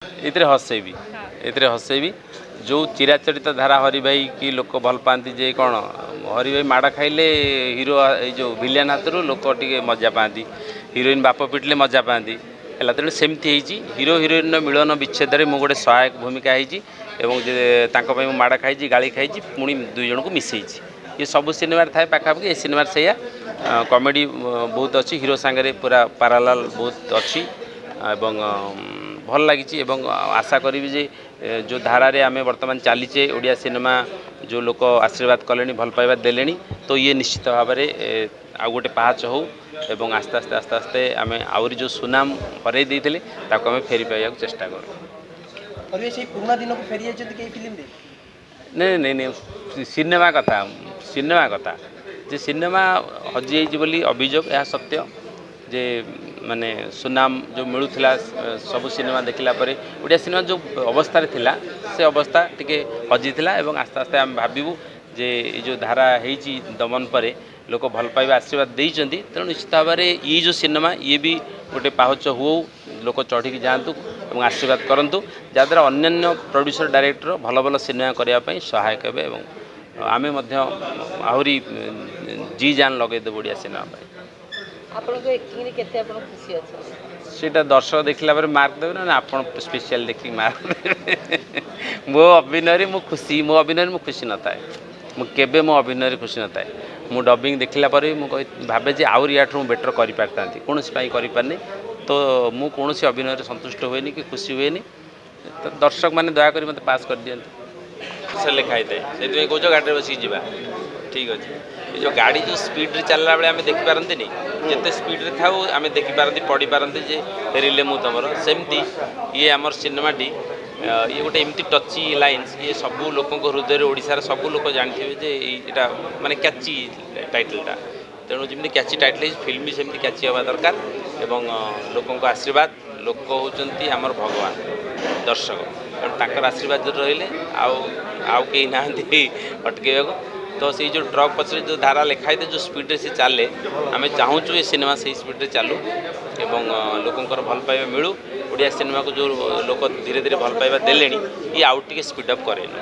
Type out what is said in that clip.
ଏଥିରେ ହସେଇବି ଯେଉଁ ଚିରାଚରିତ ଧାରା ହରି ଭାଇ କି ଲୋକ ଭଲ ପାଆନ୍ତି ଯେ କ'ଣ ହରି ଭାଇ ମାଡ଼ ଖାଇଲେ ହିରୋ ଏଇ ଯେଉଁ ଭିଲିଆନ୍ ହାତରୁ ଲୋକ ଟିକେ ମଜା ପାଆନ୍ତି, ହିରୋଇନ୍ ବାପ ପିଟିଲେ ମଜା ପାଆନ୍ତି ହେଲା। ତେଣୁ ସେମିତି ହେଇଛି ହିରୋ ହିରୋଇନ୍ର ମିଳନ ବିଚ୍ଛେଦରେ ମୁଁ ଗୋଟେ ସହାୟକ ଭୂମିକା ହେଇଛି ଏବଂ ତାଙ୍କ ପାଇଁ ମୁଁ ମାଡ଼ ଖାଇଛି, ଗାଳି ଖାଇଛି, ପୁଣି ଦୁଇ ଜଣଙ୍କୁ ମିଶେଇଛି। ଏ ସବୁ ସିନେମାରେ ଥାଏ ପାଖାପାଖି, ଏ ସିନେମାରେ ସେଇଆ କମେଡ଼ି ବହୁତ ଅଛି, ହିରୋ ସାଙ୍ଗରେ ପୁରା ପାରାଲାଲ ବହୁତ ଅଛି ଏବଂ ଭଲ ଲାଗିଛି ଏବଂ ଆଶା କରିବି ଯେ ଯେଉଁ ଧାରାରେ ଆମେ ବର୍ତ୍ତମାନ ଚାଲିଛେ ଓଡ଼ିଆ ସିନେମା ଯେଉଁ ଲୋକ ଆଶୀର୍ବାଦ କଲେଣି, ଭଲ ପାଇବା ଦେଲେଣି, ତ ଇଏ ନିଶ୍ଚିତ ଭାବରେ ଆଉ ଗୋଟେ ପାହାଚ ହେଉ ଏବଂ ଆସ୍ତେ ଆସ୍ତେ ଆମେ ଆହୁରି ଯେଉଁ ସୁନାମ ହରାଇ ଦେଇଥିଲେ ତାକୁ ଆମେ ଫେରି ପାଇବାକୁ ଚେଷ୍ଟା କରୁ। ପୁରୁଣା ଦିନକୁ ଫେରି ଯାଇଛନ୍ତି କି ଫିଲ୍ମରେ? ନାଇଁ ସିନେମା କଥା ଯେ ସିନେମା ହଜିଯାଇଛି ବୋଲି ଅଭିଯୋଗ, ଏହା ସତ୍ୟ ଯେ ମାନେ ସୁନାମ ଯେଉଁ ମିଳୁଥିଲା ସବୁ ସିନେମା ଦେଖିଲା ପରେ ଓଡ଼ିଆ ସିନେମା ଯେଉଁ ଅବସ୍ଥାରେ ଥିଲା ସେ ଅବସ୍ଥା ଟିକେ ହଜିଥିଲା ଏବଂ ଆସ୍ତେ ଆସ୍ତେ ଆମେ ଭାବିବୁ ଯେ ଏଇ ଯେଉଁ ଧାରା ହେଇଛି ଦମନ ପରେ ଲୋକ ଭଲ ପାଇବା ଆଶୀର୍ବାଦ ଦେଇଛନ୍ତି, ତେଣୁ ନିଶ୍ଚିତ ଭାବରେ ଇଏ ଯେଉଁ ସିନେମା ଇଏ ବି ଗୋଟେ ପାହୁଚ ହଉ, ଲୋକ ଚଢ଼ିକି ଯାଆନ୍ତୁ ଏବଂ ଆଶୀର୍ବାଦ କରନ୍ତୁ, ଯାହାଦ୍ୱାରା ଅନ୍ୟାନ୍ୟ ପ୍ରଡ୍ୟୁସର ଡାଇରେକ୍ଟର ଭଲ ଭଲ ସିନେମା କରିବା ପାଇଁ ସହାୟକ ହେବେ ଏବଂ ଆମେ ମଧ୍ୟ ଆହୁରି ଜି ଜାନ୍ ଲଗାଇଦେବୁ ଓଡ଼ିଆ ସିନେମା ପାଇଁ। ଆପଣଙ୍କ ଆକ୍ଟିଂରେ କେତେ ଆପଣ ଖୁସି ଅଛନ୍ତି? ସେଇଟା ଦର୍ଶକ ଦେଖିଲା ପରେ ମାର୍କ ଦେବେ ନା ଆପଣ ସ୍ପେଶିଆଲ ଦେଖିକି ମାର୍କ ଦେବେ? ମୋ ଅଭିନୟରେ ମୁଁ ଖୁସି ନଥାଏ, ମୁଁ କେବେ ମୋ ଅଭିନୟରେ ଖୁସି ନଥାଏ। ମୁଁ ଡବିଂ ଦେଖିଲା ପରେ ମୁଁ ଭାବେ ଯେ ଆହୁରି ୟାଠୁ ମୁଁ ବେଟର୍ କରିପାରିଥାନ୍ତି, କୌଣସି ପାଇଁ କରିପାରିନି, ତ ମୁଁ କୌଣସି ଅଭିନୟରେ ସନ୍ତୁଷ୍ଟ ହୁଏନି କି ଖୁସି ହୁଏନି। ତ ଦର୍ଶକମାନେ ଦୟାକରି ମୋତେ ପାସ୍ କରିଦିଅନ୍ତୁ। ସେ ଲେଖା ହେଇଥାଏ, ସେଥିପାଇଁ କହୁଛ ଗାଡ଼ିରେ ବସିକି ଯିବା, ଠିକ୍ ଅଛି। ଏ ଯେଉଁ ଗାଡ଼ି ଯେଉଁ ସ୍ପିଡ଼ରେ ଚାଲିଲା ବେଳେ ଆମେ ଦେଖିପାରନ୍ତିନି, ଯେତେ ସ୍ପିଡ଼ରେ ଥାଉ ଆମେ ଦେଖିପାରନ୍ତି, ପଢ଼ିପାରନ୍ତି ଯେ ଫେରିଲେ ମୁଁ ତମର। ସେମିତି ଇଏ ଆମର ସିନେମାଟି ଇଏ ଗୋଟେ ଏମିତି ଟଚି ଲାଇନ୍ସ, ଇଏ ସବୁ ଲୋକଙ୍କ ହୃଦୟରେ, ଓଡ଼ିଶାର ସବୁ ଲୋକ ଜାଣିଥିବେ ଯେ ଏଇଟା ମାନେ କ୍ୟାଚି ଟାଇଟଲ୍ଟା। ତେଣୁ ଯେମିତି କ୍ୟାଚି ଟାଇଟଲ୍ ହେଇଛି, ଫିଲ୍ମ ବି ସେମିତି କ୍ୟାଚି ହେବା ଦରକାର ଏବଂ ଲୋକଙ୍କ ଆଶୀର୍ବାଦ, ଲୋକ ହେଉଛନ୍ତି ଆମର ଭଗବାନ, ଦର୍ଶକ, ତେଣୁ ତାଙ୍କର ଆଶୀର୍ବାଦ ରହିଲେ ଆଉ କେହି ନାହାନ୍ତି ଅଟକେଇବାକୁ। ତ ସେଇ ଯେଉଁ ଟ୍ରକ୍ ପଛରେ ଯେଉଁ ଧାରା ଲେଖା ହେଇଥାଏ, ଯେଉଁ ସ୍ପିଡ଼ରେ ସେ ଚାଲେ, ଆମେ ଚାହୁଁଛୁ ଏ ସିନେମା ସେଇ ସ୍ପିଡ଼ରେ ଚାଲୁ ଏବଂ ଲୋକଙ୍କର ଭଲ ପାଇବା ମିଳୁ। ଓଡ଼ିଆ ସିନେମାକୁ ଯେଉଁ ଲୋକ ଧୀରେ ଧୀରେ ଭଲ ପାଇବା ଦେଲେଣି, ଇଏ ଆଉ ଟିକେ ସ୍ପିଡ଼୍ ଅପ୍ କରେନି।